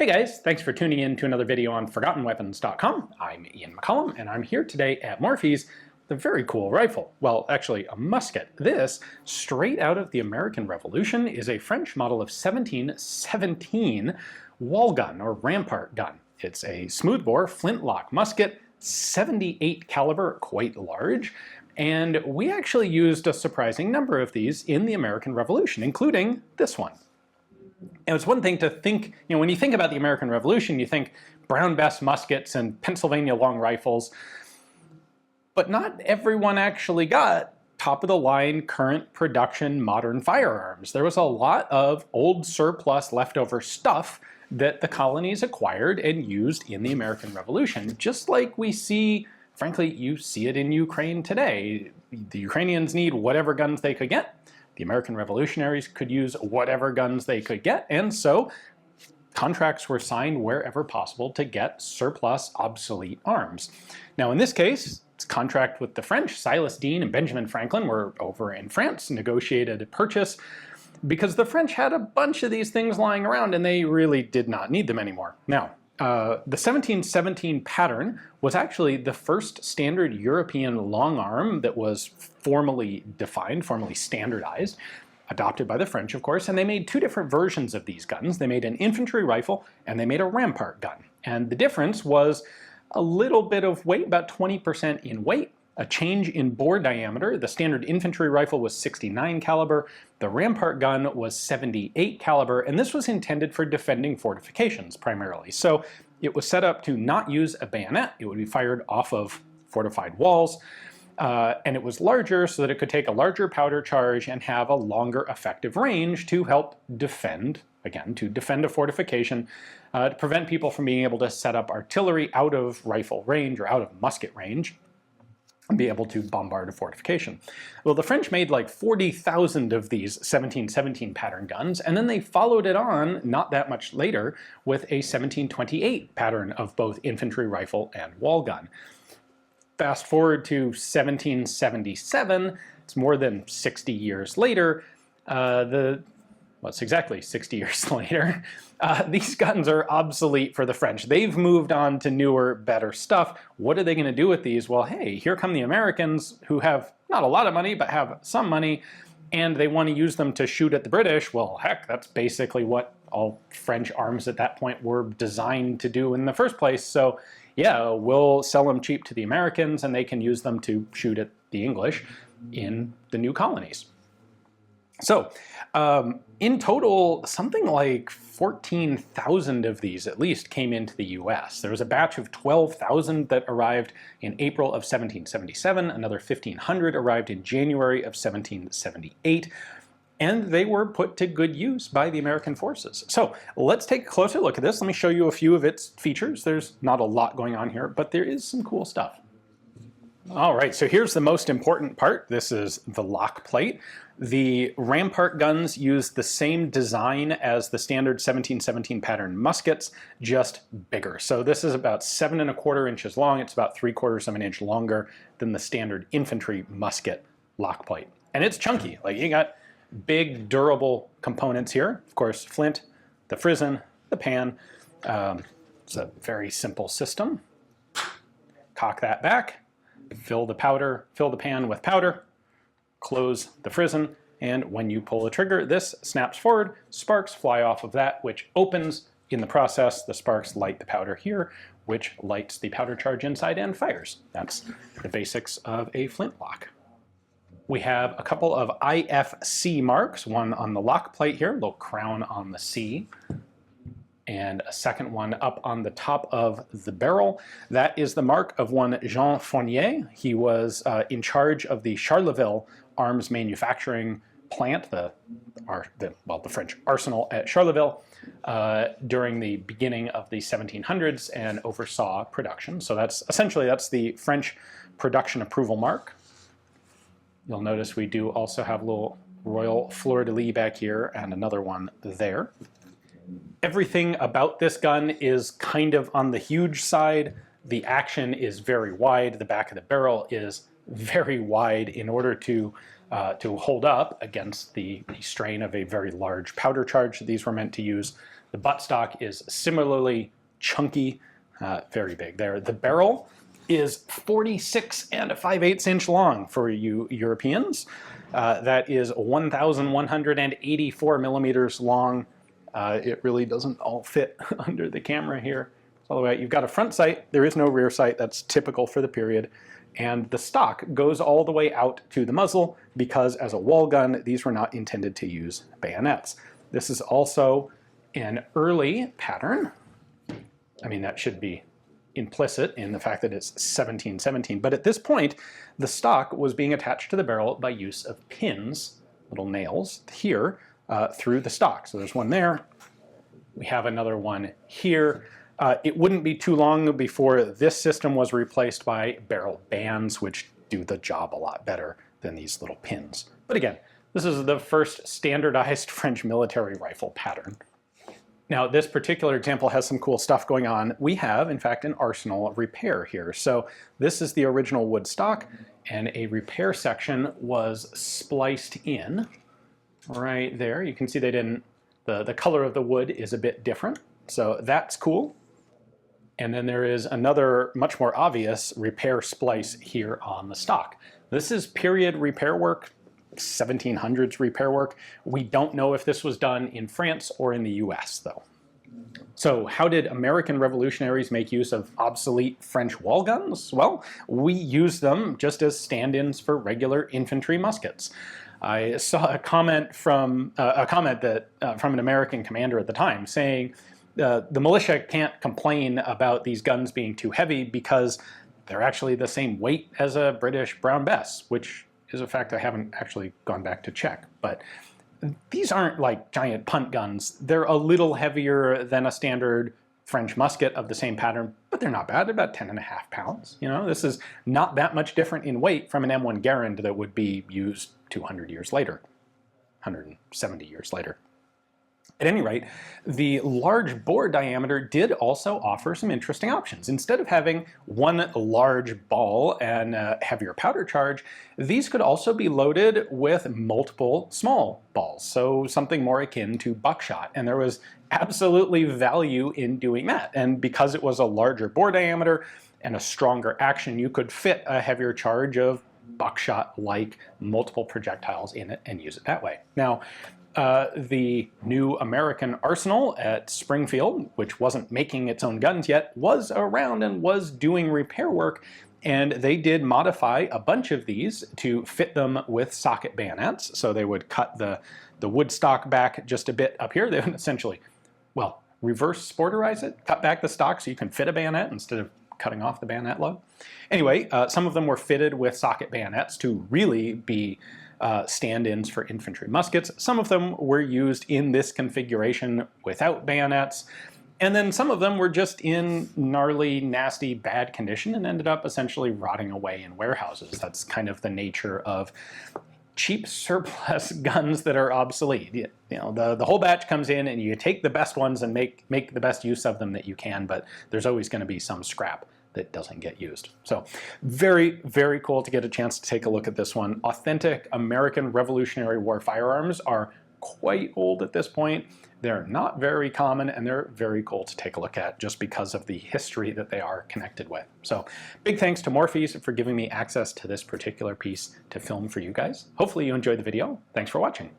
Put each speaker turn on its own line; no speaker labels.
Hey guys, thanks for tuning in to another video on ForgottenWeapons.com. I'm Ian McCollum, and I'm here today at Morphy's with a very cool rifle. Well, actually a musket. This, straight out of the American Revolution, is a French model of 1717 wall gun, or Rampart gun. It's a smoothbore flintlock musket, 78 caliber, quite large, and we actually used a surprising number of these in the American Revolution, including this one. And it's one thing to think, when you think about the American Revolution, you think Brown Bess muskets and Pennsylvania long rifles, but not everyone actually got top-of-the-line, current production, modern firearms. There was a lot of old surplus leftover stuff that the colonies acquired and used in the American Revolution, just like we see, frankly, you see it in Ukraine today. The Ukrainians need whatever guns they could get. The American revolutionaries could use whatever guns they could get, and so contracts were signed wherever possible to get surplus, obsolete arms. Now in this case, it's a contract with the French. Silas Deane and Benjamin Franklin were over in France, negotiated a purchase, because the French had a bunch of these things lying around and they really did not need them anymore. Now, the 1717 pattern was actually the first standard European long arm that was formally defined, formally standardized, adopted by the French, of course, and they made two different versions of these guns. They made an infantry rifle and they made a Rampart gun. And the difference was a little bit of weight, about 20% in weight, a change in bore diameter. The standard infantry rifle was 69 caliber, the Rampart gun was 78 caliber, and this was intended for defending fortifications primarily. So it was set up to not use a bayonet. It would be fired off of fortified walls, and it was larger so that it could take a larger powder charge and have a longer effective range to help defend, again, to defend a fortification, to prevent people from being able to set up artillery out of rifle range or out of musket range, and be able to bombard a fortification. Well, the French made like 40,000 of these 1717 pattern guns, and then they followed it on not that much later with a 1728 pattern of both infantry rifle and wall gun. Fast forward to 1777, it's more than 60 years later, it's exactly 60 years later, these guns are obsolete for the French. They've moved on to newer, better stuff. What are they going to do with these? Well, hey, here come the Americans who have not a lot of money, but have some money, and they want to use them to shoot at the British. Well, heck, that's basically what all French arms at that point were designed to do in the first place. So yeah, we'll sell them cheap to the Americans, and they can use them to shoot at the English in the new colonies. So, in total, something like 14,000 of these at least came into the US. There was a batch of 12,000 that arrived in April of 1777, another 1,500 arrived in January of 1778, and they were put to good use by the American forces. So let's take a closer look at this. Let me show you a few of its features. There's not a lot going on here, but there is some cool stuff. All right, so here's the most important part. This is the lock plate. The Rampart guns use the same design as the standard 1717 pattern muskets, just bigger. So this is about 7¼ inches long. It's about 3/4 of an inch longer than the standard infantry musket lock plate. And it's chunky. Like, you got big, durable components here. Of course, flint, the frizzen, the pan. It's a very simple system. Cock that back. Fill the pan with powder, close the frizzen, and when you pull the trigger, this snaps forward, sparks fly off of that, which opens. In the process, the sparks light the powder here, which lights the powder charge inside and fires. That's the basics of a flintlock. We have a couple of IFC marks, one on the lock plate here, a little crown on the C, and a second one up on the top of the barrel. That is the mark of one Jean Fournier. He was in charge of the Charleville arms manufacturing plant, the French arsenal at Charleville, during the beginning of the 1700s and oversaw production. So that's the French production approval mark. You'll notice we do also have a little royal fleur-de-lis back here and another one there. Everything about this gun is kind of on the huge side. The action is very wide. The back of the barrel is very wide in order to to hold up against the strain of a very large powder charge that these were meant to use. The buttstock is similarly chunky, very big there. The barrel is 46 5/8 inch long for you Europeans. That is 1,184 millimeters long. It really doesn't all fit under the camera here. All the way out. You've got a front sight. There is no rear sight. That's typical for the period. And the stock goes all the way out to the muzzle because as a wall gun, these were not intended to use bayonets. This is also an early pattern. I mean, that should be implicit in the fact that it's 1717. But at this point, the stock was being attached to the barrel by use of pins, little nails here, through the stock. So there's one there. We have another one here. It wouldn't be too long before this system was replaced by barrel bands, which do the job a lot better than these little pins. But again, this is the first standardized French military rifle pattern. Now, this particular example has some cool stuff going on. We have, in fact, an arsenal of repair here. So this is the original wood stock, and a repair section was spliced in right there. You can see they didn't, the color of the wood is a bit different, so that's cool. And then there is another much more obvious repair splice here on the stock. This is period repair work, 1700s repair work. We don't know if this was done in France or in the US though. So how did American revolutionaries make use of obsolete French wall guns? Well, we use them just as stand-ins for regular infantry muskets. I saw a comment from from an American commander at the time saying, the militia can't complain about these guns being too heavy because they're actually the same weight as a British Brown Bess, which is a fact I haven't actually gone back to check. But these aren't like giant punt guns. They're a little heavier than a standard French musket of the same pattern, but they're not bad. They're about 10.5 pounds. You know, this is not that much different in weight from an M1 Garand that would be used 200 years later, 170 years later. At any rate, the large bore diameter did also offer some interesting options. Instead of having one large ball and a heavier powder charge, these could also be loaded with multiple small balls, so something more akin to buckshot. And there was absolutely value in doing that. And because it was a larger bore diameter and a stronger action, you could fit a heavier charge of buckshot-like multiple projectiles in it and use it that way. Now, the new American arsenal at Springfield, which wasn't making its own guns yet, was around and was doing repair work, and they did modify a bunch of these to fit them with socket bayonets. So they would cut the wood stock back just a bit up here. They would essentially, well, reverse sporterize it, cut back the stock so you can fit a bayonet instead of cutting off the bayonet lug. Anyway, some of them were fitted with socket bayonets to really be stand-ins for infantry muskets. Some of them were used in this configuration without bayonets, and then some of them were just in gnarly, nasty, bad condition and ended up essentially rotting away in warehouses. That's kind of the nature of cheap surplus guns that are obsolete. You know, the whole batch comes in and you take the best ones and make the best use of them that you can, but there's always going to be some scrap that doesn't get used. So very, very cool to get a chance to take a look at this one. Authentic American Revolutionary War firearms are quite old at this point. They're not very common, and they're very cool to take a look at just because of the history that they are connected with. So big thanks to Morphes for giving me access to this particular piece to film for you guys. Hopefully you enjoyed the video. Thanks for watching.